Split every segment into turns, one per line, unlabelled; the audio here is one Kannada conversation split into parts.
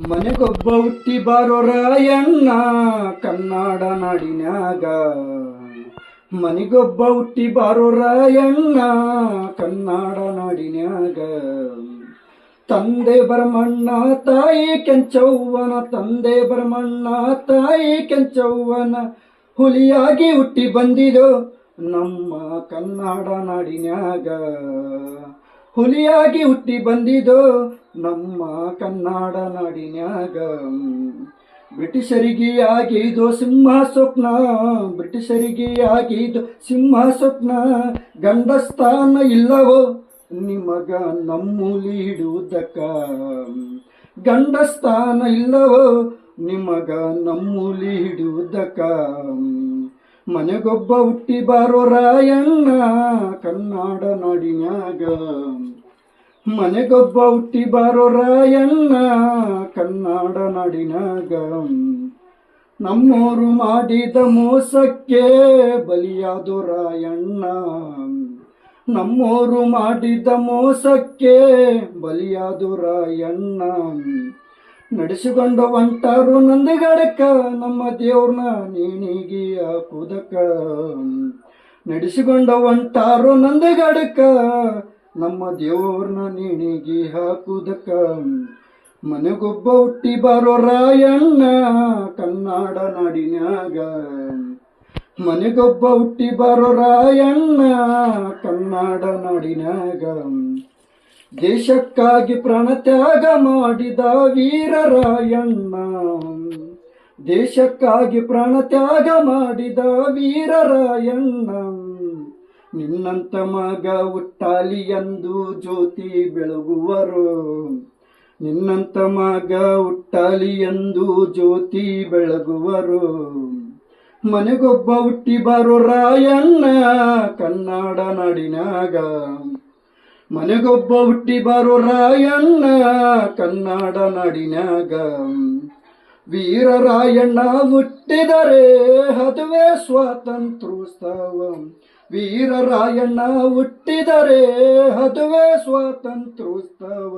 ಮನೆಗೊಬ್ಬ ಹುಟ್ಟಿ ಬಾರೋ ರಾಯಣ್ಣ ಕನ್ನಡ ನಾಡಿನ್ಯಾಗ. ಮನೆಗೊಬ್ಬ ಹುಟ್ಟಿ ಬಾರೋ ರಾಯಣ್ಣ ಕನ್ನಡ ನಾಡಿನ್ಯಾಗ. ತಂದೆ ಬರಮಣ್ಣ ತಾಯಿ ಕೆಂಚವ್ವನ, ತಂದೆ ಬರಮಣ್ಣ ತಾಯಿ ಕೆಂಚವ್ವನ ಹುಲಿಯಾಗಿ ಹುಟ್ಟಿ ಬಂದಿದೋ ನಮ್ಮ ಕನ್ನಡ ನಾಡಿನ್ಯಾಗ. ಹುಲಿಯಾಗಿ ಹುಟ್ಟಿ ಬಂದಿದೋ ನಮ್ಮ ಕನ್ನಡ ನಾಡಿನ್ಯಾಗ. ಬ್ರಿಟಿಷರಿಗೆ ಆಗಿದ್ದು ಸಿಂಹ ಸ್ವಪ್ನ, ಬ್ರಿಟಿಷರಿಗೆ ಆಗಿದ್ದು ಸಿಂಹ ಸ್ವಪ್ನ. ಗಂಡಸ್ಥಾನ ಇಲ್ಲವೋ ನಿಮಗ ನಮ್ಮೂಲಿ ಹಿಡುವುದಕ್ಕ, ಗಂಡಸ್ಥಾನ ಇಲ್ಲವೋ ನಿಮಗ ನಮ್ಮೂಲಿ ಹಿಡುವುದಕ್ಕ. ಮನೆಗೊಬ್ಬ ಹುಟ್ಟಿ ಬಾರೋ ರಾಯಣ್ಣ ಕನ್ನಡ ನಾಡಿನ್ಯಾಗ. ಮನೆಗೊಬ್ಬ ಹುಟ್ಟಿ ಬಾರೋ ರಾಯಣ್ಣ ಕನ್ನಡ ನಾಡಿನ್ಯಾಗ. ನಮ್ಮೋರು ಮಾಡಿದ ಮೋಸಕ್ಕೆ ಬಲಿಯಾದೋ ರಾಯಣ್ಣ, ನಮ್ಮೋರು ಮಾಡಿದ ಮೋಸಕ್ಕೆ ಬಲಿಯಾದೋ ರಾಯಣ್ಣ. ನಡೆಸಿಕೊಂಡು ಹೊಂಟಾರು ನಂದಿಗಡಕ ನಮ್ಮ ದೇವ್ರನ್ನ ನೇಣಿಗೆ ಹಾಕುದಕ್ಕ. ನಡೆಸಿಕೊಂಡು ಹೊಂಟಾರು ನಂದಿಗಡಕ ನಮ್ಮ ದೇವ್ರನ್ನ ನೇಣಿಗೆ ಹಾಕುದಕ್ಕ. ಮನೆಗೊಬ್ಬ ಹುಟ್ಟಿ ಬಾರೋ ರಾಯಣ್ಣ ಕನ್ನಡ ನಾಡಿನ್ಯಾಗ. ಮನೆಗೊಬ್ಬ ಹುಟ್ಟಿ ಬಾರೋ ರಾಯಣ್ಣ ಕನ್ನಡ ನಾಡಿನ್ಯಾಗ. ದೇಶಕ್ಕಾಗಿ ಪ್ರಾಣ ತ್ಯಾಗ ಮಾಡಿದ ವೀರ ರಾಯಣ್ಣ, ದೇಶಕ್ಕಾಗಿ ಪ್ರಾಣ ತ್ಯಾಗ ಮಾಡಿದ ವೀರ ರಾಯಣ್ಣ. ನಿನ್ನಂತ ಮಗ ಹುಟ್ಟಾಲಿ ಎಂದು ಜ್ಯೋತಿ ಬೆಳಗುವರು, ನಿನ್ನಂತ ಮಗ ಹುಟ್ಟಾಲಿ ಎಂದು ಜ್ಯೋತಿ ಬೆಳಗುವರು. ಮನೆಗೊಬ್ಬ ಹುಟ್ಟಿ ಬಾರೋ ರಾಯಣ್ಣ ಕನ್ನಡ ನಾಡಿನ್ಯಾಗ. ಮನೆಗೊಬ್ಬ ಹುಟ್ಟಿ ಬಾರೋ ರಾಯಣ್ಣ ಕನ್ನಡ ನಾಡಿನ್ಯಾಗ. ವೀರ ರಾಯಣ್ಣ ಹುಟ್ಟಿದರೆ ಅದುವೇ ಸ್ವಾತಂತ್ರ್ಯೋತ್ಸವ, ವೀರ ರಾಯಣ್ಣ ಹುಟ್ಟಿದರೆ ಅದುವೇ ಸ್ವಾತಂತ್ರ್ಯೋತ್ಸವ.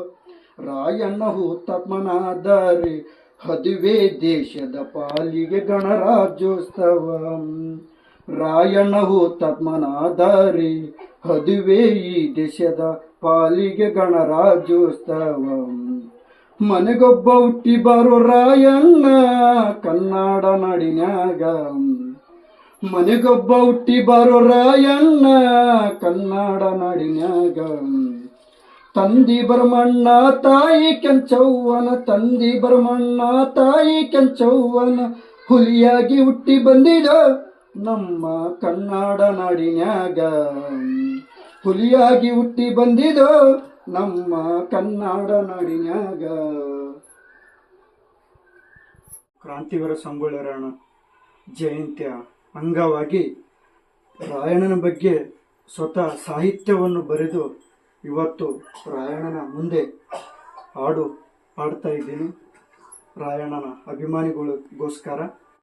ರಾಯಣ್ಣ ಹುತಾತ್ಮನಾದರೆ ಅದುವೇ ದೇಶದ ಪಾಲಿಗೆ ಗಣರಾಜ್ಯೋತ್ಸವ. ರಾಯಣ್ಣ ಹುತಾತ್ಮನಾದರೆ ಅದುವೇ ಈ ದೇಶದ ಪಾಲಿಗೆ ಗಣರಾಜ್ಯೋತ್ಸವ. ಮನೆಗೊಬ್ಬ ಹುಟ್ಟಿ ಬಾರೋ ರಾಯಣ್ಣ ಕನ್ನಡ ನಾಡಿನ್ಯಾಗ. ಮನೆಗೊಬ್ಬ ಹುಟ್ಟಿ ಬಾರೋ ರಾಯಣ್ಣ ಕನ್ನಡ ನಾಡಿನ್ಯಾಗ. ತಂದಿ ಬರಮಣ್ಣ ತಾಯಿ ಕೆಂಚವ್ವನ, ತಂದಿ ಬರಮಣ್ಣ ತಾಯಿ ಕೆಂಚವ್ವನ ಹುಲಿಯಾಗಿ ಹುಟ್ಟಿ ಬಂದಿದ ನಮ್ಮ ಕನ್ನಡ ನಾಡಿನ್ಯಾಗ. ಹುಲಿಯಾಗಿ ಹುಟ್ಟಿ ಬಂದಿದೋ ನಮ್ಮ ಕನ್ನಡ ನಾಡಿನ್ಯಾಗ. ಕ್ರಾಂತಿವೀರ ಸಂಗೊಳ್ಳಿ ರಾಯಣ್ಣ ಜಯಂತಿಯ ಅಂಗವಾಗಿ ರಾಯಣ್ಣನ ಬಗ್ಗೆ ಸ್ವತಃ ಸಾಹಿತ್ಯವನ್ನು ಬರೆದು ಇವತ್ತು ರಾಯಣ್ಣನ ಮುಂದೆ ಹಾಡು ಹಾಡ್ತಾ ಇದ್ದೀನಿ. ರಾಯಣ್ಣನ ಅಭಿಮಾನಿಗಳಿಗೋಸ್ಕರ